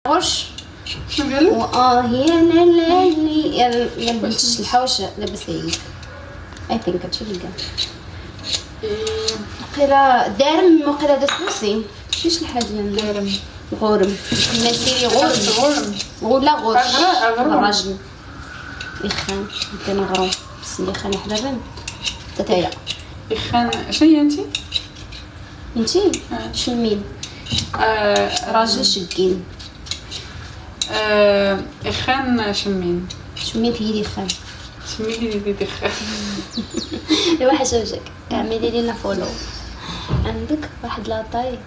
وش شنو قال لك؟ هي ليلي يا بنت الحوش لاباس عليك. اي ثينك هادشي اللي قال. وقيلا دارم وقيلا دات بوسي شيش الحاجه دارم غورم نسيري غورم ولا غور الراجل يخان كان غرو بس اللي خان حدا تتايا يخان. شنو انتي شمين راجل شقين يخان شمين هي اللي خان شمين اللي يخان. لو واحد شافك اعملي لينا فولو. عندك واحد لاطاي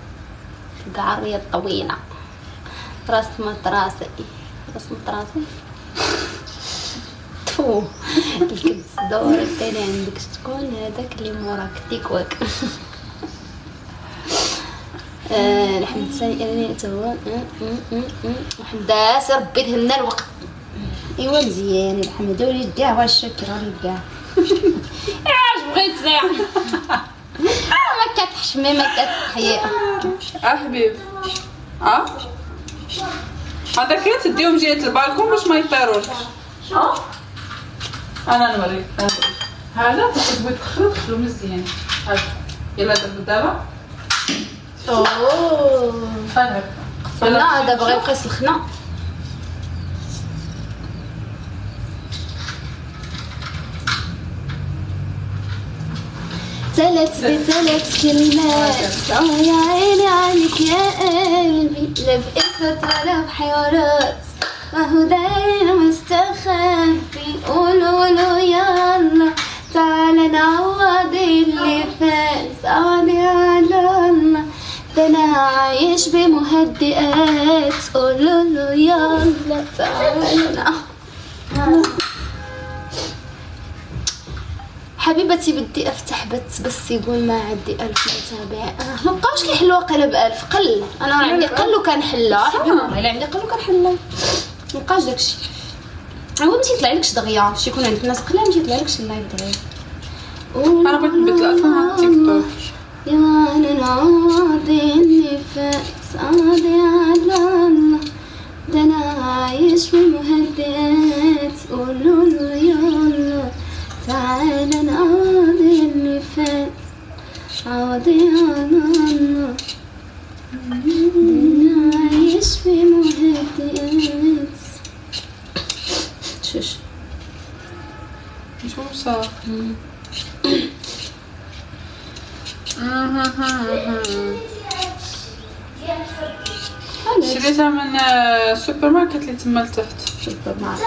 قعريه طويله راس مطراسي تو الكبس دور التالي عندك شكون هذاك اللي موراك تيك واك. الحمد لله تو وحداس ربي تهنا الوقت. ايوا مزيان الحمد لله كاع واش شكرا كاع. اش بغيت ساعه ما كتحشمي ما كتحيي. حبيب هذاك تديهم جهه البالكون باش ما يطيروش. انا نوريك هذا تبغي تدخلو مزيان. هاك يلا دابا هاك لا دابا غيبقى يسخنا. ثلاث كلمات يا عيني عليك يا قلبي لا بقيت طلب حوارات ما هو داير مستخبي. قولوا يلا تعالى نعوض اللي فات ساعدي على الله ده انا عايش بمهدئات. قولوا يلا تعالى نعوض. حبيبتي بدي افتح بس يقول ما عندي 1000 متابع. ما بقاوش كيحلوا قلب 1000 قل. انا عندي قل وكان حلا حبيبي الا عندي قل وكان حلا ما بقاش داكشي. هو متي يطلع لكش دغيا شي يكون عندك ناس قلال متي يطلع لكش اللايف دغيا. انا بغيت نبدل اصلا تيك توك يا انا نعوض اللي فات صادي على الله ده انا عايش في مهدئات. قولوا يلا تعالى نعوض اللي فات عوضي على الله ده عايش في مهدئات. شوش شو صار؟ شريتها من السوبر ماركت اللي تما لتحت. سوبر ماركت